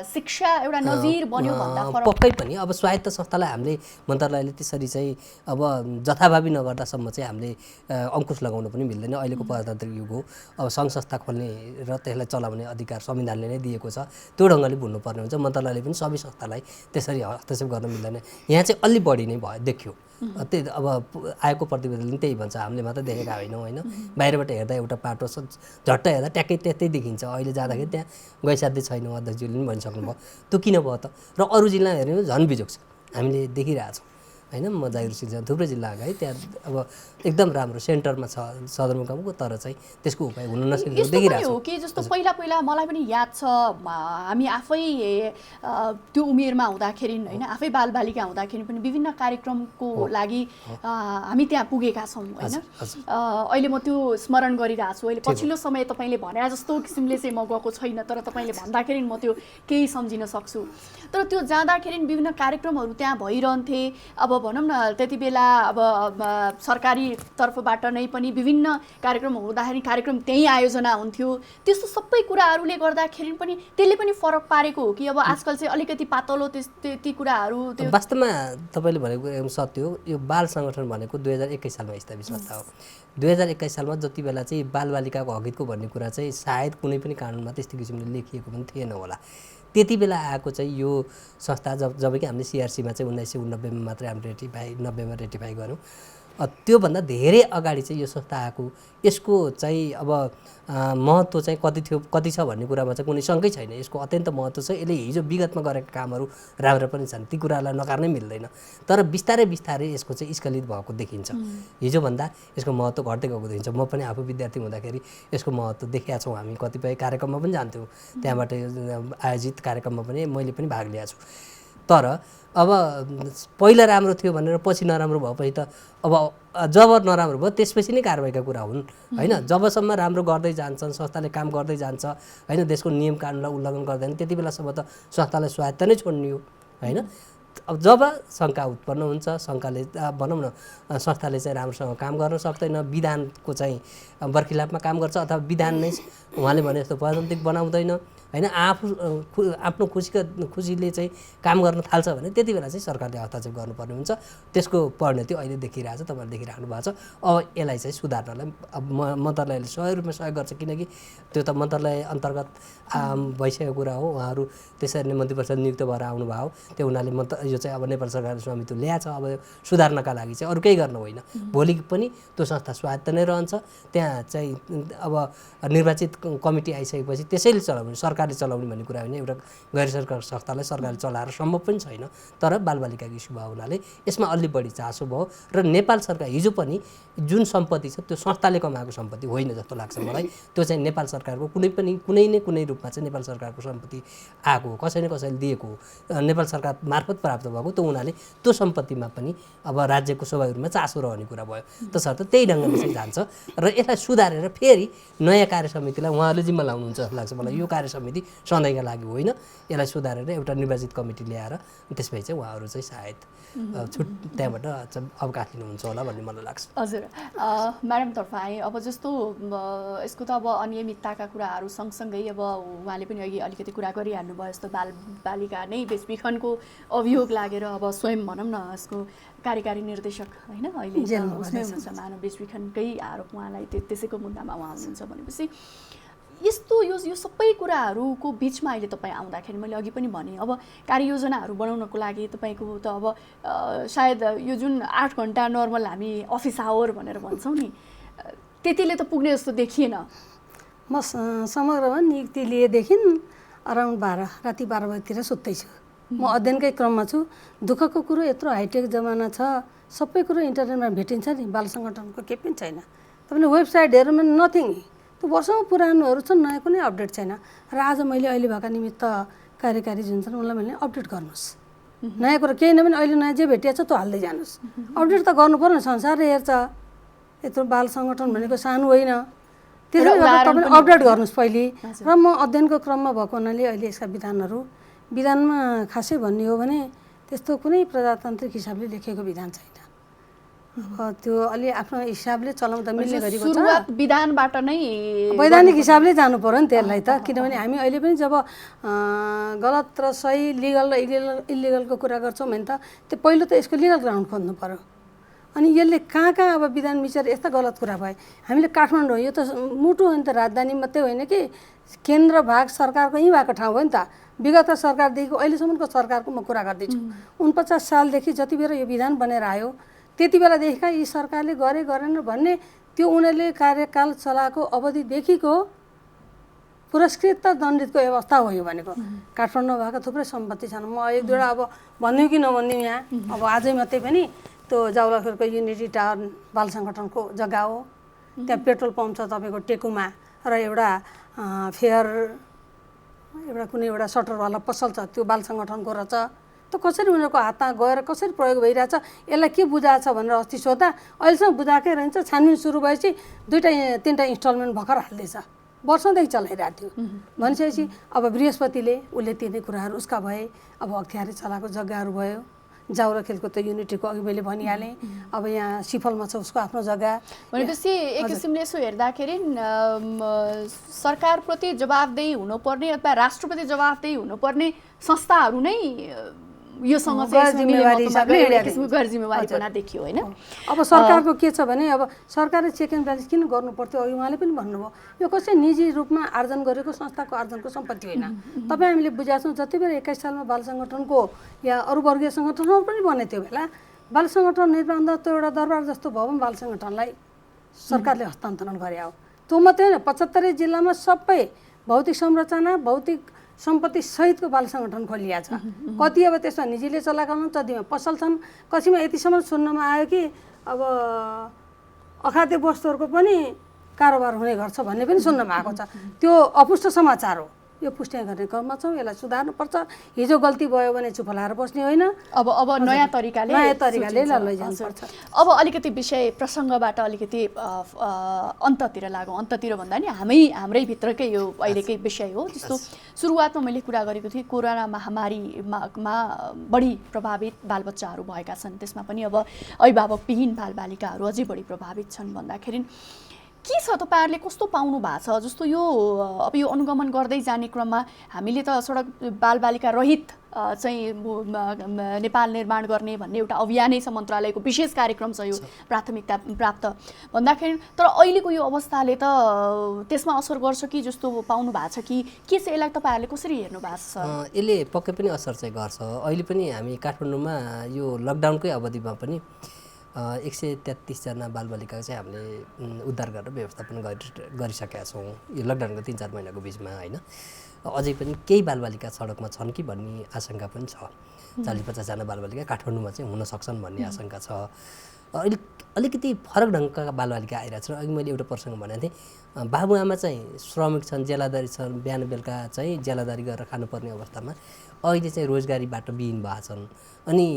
शिक्षा एउटा नजिर बन्यो भन्दा फरक पक्कै पनि अब स्वायत्त संस्थालाई हामीले मन्त्रालयले त्यसरी चाहिँ अब जथाभावी नगर्दासम्म चाहिँ हामीले अङ्कुश लगाउन पनि मिल्दैन अहिलेको प्रजातान्त्रिक युग हो अब सङ्घ संस्था खोल्ने र त्यसलाई चलाउने अधिकार संविधानले नै दिएको छ त्यो ढङ्गले बुझ्नुपर्ने हुन्छ मन्त्रालयले पनि सबै संस्थालाई त्यसरी हस्तक्षेप गर्न मिल्दैन यहाँ चाहिँ अलि बढी नै भयो देखियो त्यही अब आयोगको प्रतिवेदनले त्यही भन्छ हामीले मात्र देखेका होइनौँ होइन बाहिरबाट हेर्दा एउटा पाटो झट्ट हेर्दा ट्याक्कै त्यस्तै देखिन्छ अहिले जाँदाखेरि त्यहाँ गइसाध्यै छैन अध्यक्षज्यूले पनि भनिसक्नुभयो त्यो किन भयो त र अरू जिल्ला हेऱ्यो भने झन् बिजोग छ हामीले देखिरहेछौँ होइन म जागिर सिन्जा थुप्रै जिल्ला गएँ त्यहाँ अब एकदम राम्रो सेन्टरमा छ सदरमुकामको तर चाहिँ त्यसको उपाय हुन नसकेको देखिरहेको हो कि जस्तो पहिला मलाई पनि याद छ हामी आफै त्यो उमेरमा हुँदाखेरि होइन आफै बालबालिका हुँदाखेरि पनि विभिन्न कार्यक्रमको लागि हामी त्यहाँ पुगेका छौँ होइन अहिले म त्यो स्मरण गरिरहेको छु अहिले पछिल्लो समय तपाईँले भने जस्तो किसिमले चाहिँ म गएको छैन तर तपाईँले भन्दाखेरि म त्यो केही सम्झिन सक्छु तर त्यो जाँदाखेरि विभिन्न कार्यक्रमहरू त्यहाँ भइरहन्थे अब भनौँ न त्यति बेला अब सरकारी तर्फबाट नै पनि विभिन्न कार्यक्रम हुँदाखेरि कार्यक्रम त्यहीँ आयोजना हुन्थ्यो त्यस्तो सबै कुराहरूले गर्दाखेरि पनि त्यसले पनि फरक पारेको हो कि अब आजकल चाहिँ अलिकति पातलो ती कुराहरू त्यो वास्तवमा तपाईँले भनेको एकदम सत्य हो यो बाल सङ्गठन भनेको 2021 सालमा स्थापित संस्था हो 2021 सालमा जति बेला चाहिँ बालबालिकाको हकहितको भन्ने कुरा चाहिँ सायद कुनै पनि कानुनमा त्यस्तो किसिमले लेखिएको पनि थिएन होला त्यति बेला आएको चाहिँ यो संस्था जब कि हामीले सिआरसीमा चाहिँ 1989 मा मात्रै हामीले 90 मा रेटिफाई गऱ्यौँ त्योभन्दा धेरै अगाडि चाहिँ यो संस्था आएको यसको चाहिँ अब महत्त्व चाहिँ कति छ भन्ने कुरामा चाहिँ कुनै शङ्कै छैन यसको अत्यन्त महत्त्व छ यसले हिजो विगतमा गरेका कामहरू राम्रो पनि छन् ती कुरालाई नकार्नै मिल्दैन तर बिस्तारै यसको चाहिँ स्खलित भएको देखिन्छ हिजोभन्दा यसको महत्त्व घट्दै गएको देखिन्छ म पनि आफू विद्यार्थी हुँदाखेरि यसको महत्त्व देखेका छौँ हामी कतिपय कार्यक्रममा पनि जान्थ्यौँ त्यहाँबाट आयोजित कार्यक्रममा पनि मैले पनि भाग लिएको छु तर अब पहिला राम्रो थियो भनेर पछि नराम्रो भएपछि त अब जब नराम्रो भयो त्यसपछि नै कारबाहीका कुरा हुन् होइन जबसम्म राम्रो गर्दै जान्छन् संस्थाले काम गर्दै जान्छ होइन देशको नियम कानुनलाई उल्लङ्घन गर्दैन त्यति बेलासम्म त संस्थालाई स्वायत्त नै छोड्ने हो होइन अब जब शङ्का उत्पन्न हुन्छ शङ्काले भनौँ न संस्थाले चाहिँ राम्रोसँग काम गर्न सक्दैन विधानको चाहिँ बर्खिलाफमा काम गर्छ अथवा विधान नै उहाँले भने जस्तो प्रजातान्त्रिक बनाउँदैन होइन आफ्नो खुसीले चाहिँ काम गर्न थाल्छ भने त्यति बेला चाहिँ सरकारले हस्तक्षेप गर्नुपर्ने हुन्छ त्यसको परिणति अहिले देखिरहेको छ तपाईँले देखिराख्नु भएको छ अब यसलाई चाहिँ सुधार्नलाई अब मन्त्रालयले रूपमा सहयोग गर्छ किनकि त्यो त मन्त्रालय अन्तर्गत भइसकेको कुरा हो उहाँहरू त्यसरी नै मन्त्री परिषद नियुक्त भएर आउनुभयो त्यो हुनाले यो चाहिँ अब नेपाल सरकारले स्वामित्व ल्याएको छ अब सुधार्नका लागि चाहिँ अरू केही गर्न होइन भोलि पनि त्यो संस्था स्वायत्त नै रहन्छ त्यहाँ चाहिँ अब निर्वाचित कमिटी आइसकेपछि त्यसैले चलाउने सरकारले चलाउने भन्ने कुरा होइन एउटा गैर सरकार संस्थालाई सरकारले चलाएर सम्भव पनि छैन तर बालबालिकाको इस्यु भयो हुनाले यसमा अलि बढी चासो भयो र नेपाल सरकार हिजो पनि जुन सम्पत्ति छ त्यो संस्थाले कमाएको सम्पत्ति होइन जस्तो लाग्छ मलाई त्यो चाहिँ नेपाल सरकारको कुनै रूपमा चाहिँ नेपाल सरकारको सम्पत्ति आएको हो कसैले दिएको हो नेपाल सरकार मार्फत प्राप्त भएको त्यो हुनाले त्यो सम्पत्तिमा पनि अब राज्यको स्वाभाविक रूपमा चासो रहने कुरा भयो तसर्थ त्यही ढङ्गले चाहिँ जान्छ र यसलाई सुधारेर फेरि नयाँ कार्य समितिलाई उहाँहरूले जिम्मा लाउनुहुन्छ जस्तो लाग्छ मलाई यो कार्य समिति सधैँका लागि होइन यसलाई सुधारेर एउटा निर्वाचित कमिटी ल्याएर त्यसपछि चाहिँ उहाँहरू चाहिँ सायद त्यहाँबाट अवकाश लिनुहुन्छ होला भन्ने मलाई लाग्छ हजुर म्याडम तर्फ आएँ अब जस्तो यसको त अब अनियमितताका कुराहरू सँगसँगै अब उहाँले पनि अघि अलिकति कुरा गरिहाल्नु भयो जस्तो बालिका नै बेचबिखनको अभियोग लागेर अब स्वयं भनौँ न यसको कार्यकारी निर्देशक होइन अहिले उसमै हुनुहुन्छ मानव बेचबिखनकै आरोप उहाँलाई त्यसैको मुद्दामा उहाँ हुनुहुन्छ भनेपछि यस्तो यो सबै कुराहरूको बिचमा अहिले तपाईँ आउँदाखेरि मैले अघि पनि भने अब कार्ययोजनाहरू बनाउनको लागि तपाईँको त अब सायद यो जुन 8 घन्टा नर्मल हामी अफिस आवर भनेर भन्छौँ नि त्यतिले त पुग्ने जस्तो देखिएन। म समग्रमा नियुक्ति लिएदेखि अराउन्ड 12 राति 12 बजीतिर सुत्दैछु। म अध्ययनकै क्रममा छु। दुःखको कुरो यत्रो हाइटेक जमाना छ, सबै कुरो इन्टरनेटमा भेटिन्छ नि, बाल सङ्गठनको केही पनि छैन। तपाईँले वेबसाइट हेर्नु भने नथिङ, त्यो वर्षौँ पुरानोहरू छन्, नयाँ कुनै अपडेट छैन। र आज मैले अहिले भएका निमित्त कार्यकारी जुन छन् उनलाई मैले अपडेट गर्नुहोस्, नयाँ कुरो केही नभए अहिले नयाँ जे भेटिएको छ त्यो हाल्दै जानुहोस्। अपडेट त गर्नु पर्यो, संसारले हेर्छ। यत्रो बाल सङ्गठन भनेको सानो होइन, त्यसले गर्दा तपाईँले अपडेट गर्नुहोस् पहिले। र म अध्ययनको क्रममा भएको हुनाले अहिले यसका विधानमा खासै भन्ने हो भने त्यस्तो कुनै प्रजातान्त्रिक हिसाबले लेखेको विधान छैन। त्यो अलि आफ्नो हिसाबले चलाउँदा मिल्ने गरेको छ। सुरुवात विधानबाट नै वैधानिक हिसाबले जानु पर्यो नि त्यसलाई त, किनभने हामी अहिले पनि जब गलत र सही, लिगल र इलिगलको कुरा गर्छौँ भने त त्यो पहिलो त यसको लिगल ग्राउन्ड खोज्नु पर्यो। अनि यसले कहाँ अब विधान विचार यस्ता गलत कुरा भए। हामीले काठमाडौँ, यो त मुटु हो नि त, राजधानी मात्रै होइन कि, केन्द्र भाग सरकारको यहीँ भएको ठाउँ हो नि त। विगत सरकारदेखिको अहिलेसम्मको सरकारको म कुरा गर्दैछु। 49 सालदेखि जति बेला यो विधान बनेर आयो त्यति बेलादेखिका यी सरकारले गरेन भन्ने त्यो उनीहरूले कार्यकाल चलाएको अवधिदेखिको पुरस्कृत र दण्डितको व्यवस्था हो यो भनेको। काठमाडौँमा भएको थुप्रै सम्पत्ति छन्। म एक दुईवटा अब भनिदिउँ कि नभनिदिउँ यहाँ, अब आजै मात्रै पनि त्यो जावलाखेलको युनिटी टावर बाल सङ्गठनको जग्गा हो। त्यहाँ पेट्रोल पम्प छ तपाईँको टेकुमा, र एउटा एउटा कुनै एउटा सटरवाला पसल छ, त्यो बाल सङ्गठनको रहेछ। त्यो कसरी उनीहरूको हातमा गएर कसरी प्रयोग भइरहेछ, यसलाई के बुझाएको छ भनेर अस्ति सोद्धा अहिलेसम्म बुझाएकै रहन्छ। छानबिन सुरु भएपछि 2-3टा इन्स्टलमेन्ट भर्खर हाल्दैछ, वर्षौँदेखि चलाइरहेको थियो। भनिसकेपछि अब बृहस्पतिले उसले तिर्ने कुराहरू उसका भए। अब अख्तियारले चलाएको जग्गाहरू भयो। जावलाखेलको त युनिटीको अघि मैले भनिहालेँ। अब यहाँ सिफलमा छ उसको आफ्नो जग्गा। भनेपछि एक किसिमले यसो हेर्दाखेरि सरकारप्रति जवाफदेही हुनुपर्ने अथवा राष्ट्रप्रति जवाफदेही हुनुपर्ने संस्थाहरू नै योसँग गैर जिम्मेवारीपना देखियो होइन। अब सरकारको के छ भने अब सरकारले चेक एन्ड ब्यालेन्स किन गर्नु पर्थ्यो, अघि उहाँले पनि भन्नुभयो यो कसै निजी रूपमा आर्जन गरेको संस्थाको आर्जनको सम्पत्ति होइन। तपाईँ हामीले बुझाएको छौँ जति बेला 21 सालमा बाल सङ्गठनको या अरू वर्गीय सङ्गठनहरू पनि बने त्यो बेला बाल सङ्गठन निर्माण त्यो एउटा दरबार जस्तो भवन बाल सङ्गठनलाई सरकारले हस्तान्तरण गरे हो। त्यो मात्रै होइन, 75 जिल्लामा सबै भौतिक संरचना भौतिक सम्पत्ति सहितको बाल सङ्गठन खोलिया छ। कति अब त्यसमा निजीले चलाएका छन्, कतिमा पसल छन्, कतिमा यतिसम्म सुन्नमा आयो कि अब अखाद्य वस्तुहरूको पनि कारोबार हुने गर्छ भन्ने पनि सुन्नमा आएको छ। त्यो अपुष्ट समाचार हो। यो पुष्टि गर्ने क्रममा छौँ, यसलाई सुधार्नुपर्छ। हिजो गल्ती भयो भने चुप लाएर बस्ने होइन, अब नयाँ तरिकाले लैजानुपर्छ। अब अलिकति विषय प्रसङ्गबाट अलिकति अन्ततिर लागौँ। अन्ततिर भन्दा नि हाम्रै भित्रकै यो अहिलेकै विषय हो। जस्तो सुरुवातमा मैले कुरा गरेको थिएँ, कोरोना महामारीमा बढी प्रभावित बालबच्चाहरू भएका छन्, त्यसमा पनि अब अभिभावकविहीन बालबालिकाहरू अझै बढी प्रभावित छन् भन्दाखेरि के छ तपाईँहरूले कस्तो पाउनु भएको छ? जस्तो यो अब यो अनुगमन गर्दै जाने क्रममा हामीले त सडक बालबालिका रहित चाहिँ नेपाल निर्माण गर्ने भन्ने एउटा अभियानै छ, मन्त्रालयको विशेष कार्यक्रम छ यो प्राथमिकता प्राप्त भन्दाखेरि, तर अहिलेको यो अवस्थाले त त्यसमा असर गर्छ कि जस्तो पाउनु भएको छ कि के छ? यसलाई तपाईँहरूले कसरी हेर्नु भएको छ? यसले पक्कै पनि असर चाहिँ गर्छ। अहिले पनि हामी काठमाडौँमा यो लकडाउनकै अवधिमा पनि 133 जना बालबालिका चाहिँ हामीले उद्धार गरेर व्यवस्थापन गरिसकेका छौँ यो लकडाउनको 3-4 महिनाको बिचमा होइन। अझै पनि केही बालबालिका सडकमा छन् कि भन्ने आशंका पनि छ। 40-50 जना बालबालिका काठमाडौँमा चाहिँ हुन सक्छन् भन्ने आशंका छ। अलिकति फरक ढङ्गका बालबालिका आइरहेको छ। अनि मैले एउटा प्रसङ्ग भनेको थिएँ, बाबुआमा चाहिँ श्रमिक छन्, जेलादारी छन्, बिहान बेलुका चाहिँ जेलादारी गरेर खानुपर्ने अवस्थामा अहिले चाहिँ रोजगारीबाट विहीन भएका छन्। अनि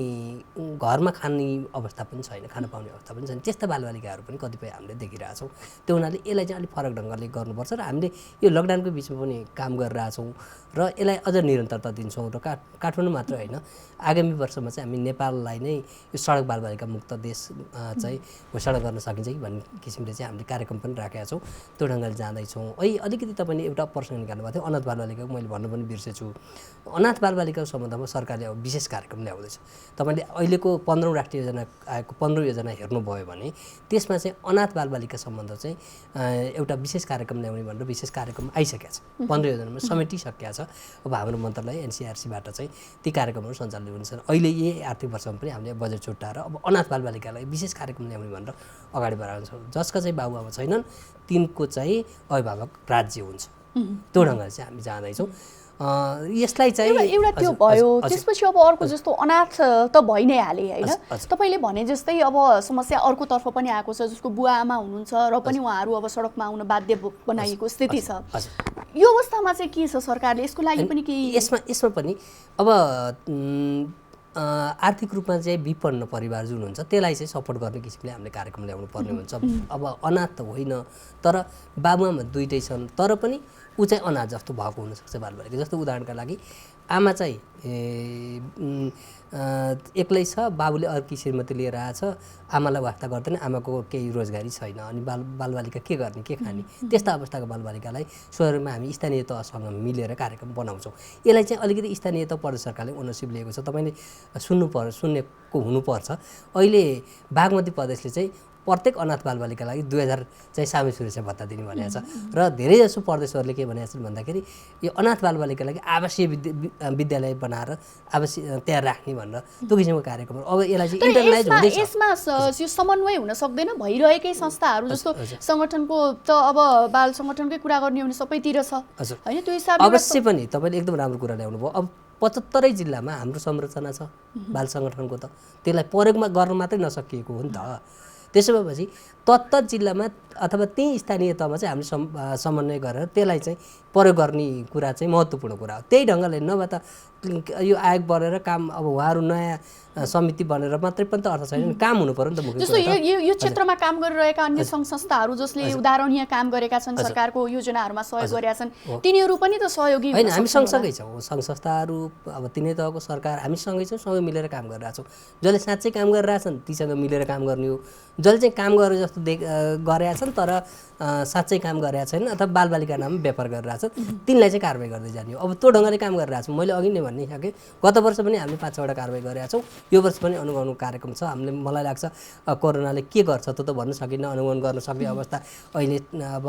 घरमा खाने अवस्था पनि छैन, खान पाउने अवस्था पनि छैन। त्यस्ता बालबालिकाहरू पनि कतिपय हामीले देखिरहेछौँ। त्यो हुनाले यसलाई चाहिँ अलिक फरक ढङ्गले गर्नुपर्छ र हामीले यो लकडाउनको बिचमा पनि काम गरिरहेछौँ र यसलाई अझ निरन्तरता दिन्छौँ। र काठमाडौँ मात्र होइन, आगामी वर्षमा चाहिँ हामी नेपाललाई नै यो सडक बालबालिका मुक्त देश चाहिँ घोषणा गर्न सकिन्छ कि भन्ने किसिमले चाहिँ हामीले कार्यक्रम पनि राखेका छौँ। त्यो ढङ्गले जाँदैछौँ। अहिले अलिकति तपाईँले एउटा प्रसङ्ग निकाल्नु भएको थियो अनाथ बालबालिकाको, मैले भन्नु पनि बिर्सेछु। अनाथ बालबालिकाको सम्बन्धमा सरकारले अब विशेष कार्यक्रम ल्याउँदैछ। तपाईँले अहिलेको 15औं राष्ट्रिय योजना आएको 15औं योजना हेर्नुभयो भने त्यसमा चाहिँ अनाथ बालबालिका सम्बन्ध चाहिँ एउटा विशेष कार्यक्रम ल्याउने भनेर विशेष कार्यक्रम आइसकेको छ। 15 योजनामा समेटिसकेको छ। अब हाम्रो मन्त्रालय एनसीआरसीबाट चाहिँ ती कार्यक्रमहरू सञ्चालन हुन्छन्। अहिले यही आर्थिक वर्षमा पनि हामीले बजेट छुट्याएर अब अनाथ बालबालिकालाई विशेष कार्यक्रम ल्याउने भनेर अगाडि बढाएको छौँ। जसका चाहिँ बाबुआमा छैनन् तिनको चाहिँ अभिभावक राज्य हुन्छ। त्यो ढङ्गले चाहिँ हामी जाँदैछौँ। यसलाई चाहिँ एउटा त्यो भयो। त्यसपछि अब अर्को जस्तो अनाथ त भइ नै हाले होइन। तपाईँले भने जस्तै अब समस्या अर्कोतर्फ पनि आएको छ, जसको बुवा आमा हुनुहुन्छ र पनि उहाँहरू अब सडकमा आउन बाध्य बनाइएको स्थिति छ। यो अवस्थामा चाहिँ के छ सरकारले यसको लागि पनि केही यसमा पनि अब आर्थिक रूपमा चाहिँ विपन्न परिवार जुन हुन्छ त्यसलाई चाहिँ सपोर्ट गर्ने किसिमले हामीले कार्यक्रम ल्याउनु पर्ने हुन्छ। अब अनाथ त होइन तर बाबुआमा दुइटै छन् तर पनि ऊ चाहिँ अनाथ जस्तो भएको हुनसक्छ बालबालिका। जस्तो उदाहरणका लागि आमा चाहिँ एक्लै छ, बाबुले अर्की श्रीमती लिएर आएछ, आमालाई वास्ता गर्दैन, आमाको केही रोजगारी छैन, अनि बालबालिका के गर्ने के खाने, त्यस्ता अवस्थाको बालबालिकालाई स्वरूपमा हामी स्थानीय तहसँग मिलेर कार्यक्रम बनाउँछौँ। यसलाई चाहिँ अलिकति स्थानीय तह प्रदेश सरकारले ओनरसिप लिएको छ। तपाईँले सुन्नेको हुनुपर्छ अहिले बागमती प्रदेशले चाहिँ प्रत्येक अनाथ बालबालिकालाई 2000 चाहिँ सामूहिक सुरक्षा भत्ता दिने भनेको छ र धेरैजसो प्रदेशहरूले के भनेको छन् भन्दाखेरि यो अनाथ बालबालिकालाई आवासीय विद्यालय बनाएर आवासीय त्यहाँ राख्ने भनेर त्यो किसिमको कार्यक्रम। अब यसलाई चाहिँ इन्टरलाइज हुँदैछ। यसमा यो समन्वय हुन सक्दैन? भइरहेकै संस्थाहरू जस्तो सङ्गठनको त अब बाल सङ्गठनकै कुरा गर्ने हो भने सबैतिर छ होइन, त्यो हिसाबले अवश्य पनि तपाईँले एकदम राम्रो कुरा ल्याउनु भयो। अब 75 जिल्लामा हाम्रो संरचना छ बाल सङ्गठनको, त त्यसलाई प्रयोगमा गर्न मात्रै नसकिएको हो नि त। त्यसो भएपछि तत्त जिल्लामा अथवा त्यही स्थानीय तहमा चाहिँ हामीले समन्वय गरेर त्यसलाई चाहिँ प्रयोग गर्ने कुरा चाहिँ महत्त्वपूर्ण कुरा हो। त्यही ढङ्गले नभए त यो आयोग बनेर काम अब उहाँहरू नयाँ समिति बनेर मात्रै पनि त अर्थ छैन, काम हुनु पर्यो नि त। मुख्य जस्तो यो क्षेत्रमा काम गरिरहेका अन्य सङ्घ संस्थाहरू जसले उदाहरणीय काम गरेका छन्, सरकारको योजनाहरूमा सहयोग गरेका छन्, तिनीहरू पनि त सहयोगी होइन। हामी सँगसँगै छौँ, सङ्घ संस्थाहरू अब तिनै तहको सरकार हामी सँगै छौँ, सँगै मिलेर काम गरिरहेका छौँ। जसले साँच्चै काम गरिरहेछन् तीसँग मिलेर काम गर्ने हो। जसले चाहिँ काम गरे जस्तो गरेका छन् तर साँच्चै काम गरेका छैन अथवा बालबालिका नाममा व्यापार गरिरहेछन् तिनलाई चाहिँ कारवाही गर्दै जाने हो। अब त्यो ढङ्गले काम गरिरहेको छौँ। मैले अघि नै भनिसकेँ गत वर्ष पनि हामीले 5-6वटा कारवाही गरेका छौँ। यो वर्ष पनि अनुगमन कार्यक्रम छ। हामीले मलाई लाग्छ कोरोनाले के गर्छ त्यो त भन्न सकिन्न, अनुगमन गर्न सक्ने अवस्था अहिले अब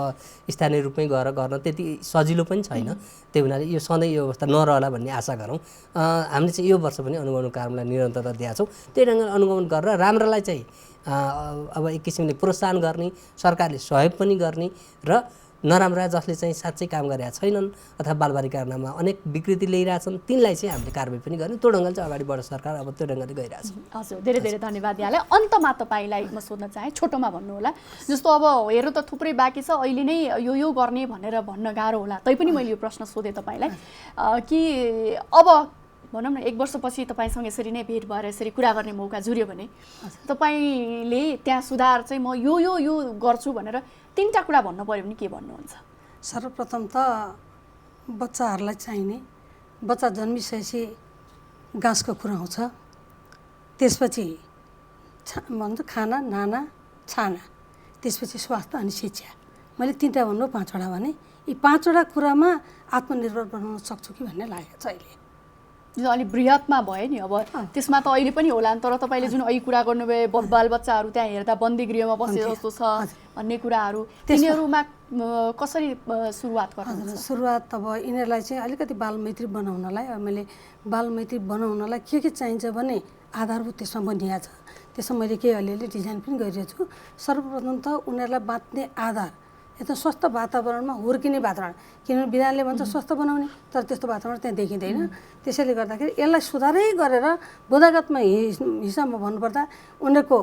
स्थानीय रूपमै गएर गर्न त्यति सजिलो पनि छैन। त्यही हुनाले यो सधैँ यो अवस्था नरहला भन्ने आशा गरौँ। हामीले चाहिँ यो वर्ष पनि अनुगमन कार्यक्रमलाई निरन्तरता दिएका छौँ। त्यही ढङ्गले अनुगमन गरेर राम्रालाई चाहिँ अब एक किसिमले प्रोत्साहन गर्ने, सरकारले सहयोग पनि गर्ने र नराम्रा जसले चाहिँ साँच्चै काम गरेका छैनन् अथवा बालबालिका नाममा अनेक विकृति ल्याइरहेछन् तिनलाई चाहिँ हामीले कारवाही पनि गर्ने। त्यो ढङ्गले चाहिँ अगाडि बढ्छ सरकार, अब त्यो ढङ्गले गइरहेछ। हजुर, धेरै धेरै धन्यवाद यहाँलाई। अन्तमा तपाईँलाई म सोध्न चाहेँ, छोटोमा भन्नुहोला, जस्तो अब हेर्नु त थुप्रै बाँकी छ, अहिले नै यो गर्ने भनेर भन्न गाह्रो होला, तैपनि मैले यो प्रश्न सोधेँ तपाईँलाई कि अब भनौँ न 1 वर्षपछि तपाईँसँग यसरी नै भेट भएर यसरी कुरा गर्ने मौका जुर्यो भने तपाईँले त्यहाँ सुधार चाहिँ म यो यो यो गर्छु भनेर 3टा कुरा भन्नु पर्यो भने के भन्नुहुन्छ? सर्वप्रथम त बच्चाहरूलाई चाहिने, बच्चा जन्मिसकेपछि घाँसको खुराउँछ, त्यसपछि भन्छ खाना, नाना, छाना, त्यसपछि स्वास्थ्य अनि शिक्षा। मैले 3टा भन्नु 5वटा भने यी 5वटा कुरामा आत्मनिर्भर बनाउन सक्छु कि भन्ने लागेको छ अहिले। अलिक बृहतमा भयो नि, अब त्यसमा त अहिले पनि होला नि, तर तपाईँले जुन अहिले कुरा गर्नुभयो बालबच्चाहरू त्यहाँ हेर्दा बन्दी गृहमा बसे जस्तो छ भन्ने कुराहरू, तिनीहरूमा कसरी सुरुवात गर्नुहुन्छ? सुरुवात अब यिनीहरूलाई चाहिँ अलिकति बालमैत्री बनाउनलाई मैले बालमैत्री बनाउनलाई के चाहिन्छ भने आधारभूत त्यसमा बनिएको छ। त्यसमा मैले केही अलिअलि डिजाइन पनि गरिरहेको छु। सर्वप्रथम त उनीहरूलाई बाँच्ने आधार एकदम स्वस्थ वातावरणमा हुर्किने वातावरण, किनभने विधानले भन्छ स्वस्थ बनाउने, तर त्यस्तो वातावरण त्यहाँ देखिँदैन। त्यसैले गर्दाखेरि यसलाई सुधारै गरेर बोधागतमा हिसाबमा भन्नुपर्दा उनीहरूको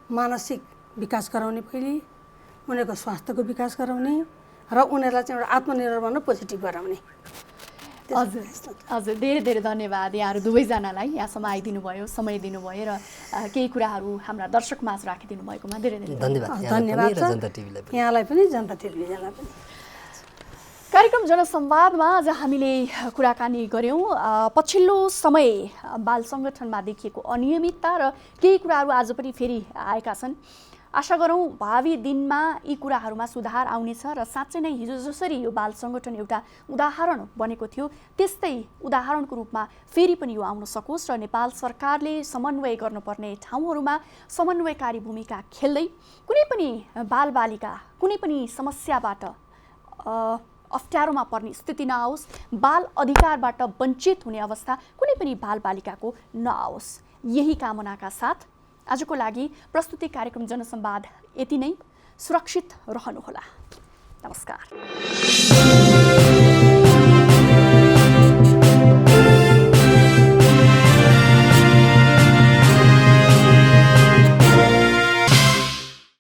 मानसिक विकास गराउने, पहिले उनीहरूको स्वास्थ्यको विकास गराउने र उनीहरूलाई चाहिँ एउटा आत्मनिर्भर बनाउन पोजिटिभ गराउने। हजुर हजुर, धेरै धेरै धन्यवाद यहाँहरू दुवैजनालाई, यहाँसम्म आइदिनु भयो, समय दिनुभयो र केही कुराहरू हाम्रा दर्शक माझ राखिदिनु भएकोमा धेरै धेरै धन्यवाद यहाँलाई पनि, जनता टेलिभिजनलाई पनि। कार्यक्रम जनसंवादमा आज हामीले कुराकानी गऱ्यौँ पछिल्लो समय बाल सङ्गठनमा देखिएको अनियमितता र केही कुराहरू आज पनि फेरि आएका छन्। आशा गरौँ भावी दिनमा यी कुराहरूमा सुधार आउनेछ र साँच्चै नै हिजो जसरी यो बाल सङ्गठन एउटा उदाहरण बनेको थियो त्यस्तै उदाहरणको रूपमा फेरि पनि यो आउन सकोस् र नेपाल सरकारले समन्वय गर्नुपर्ने ठाउँहरूमा समन्वयकारी भूमिका खेल्दै कुनै पनि बालबालिका कुनै पनि समस्याबाट अप्ठ्यारोमा पर्ने स्थिति नआओस्, बाल अधिकारबाट वञ्चित हुने अवस्था कुनै पनि बालबालिकाको नआओस्। यही कामनाका साथ आजको लागि प्रस्तुति कार्यक्रम जनसंवाद यति नै। सुरक्षित रहनुहोला। नमस्कार।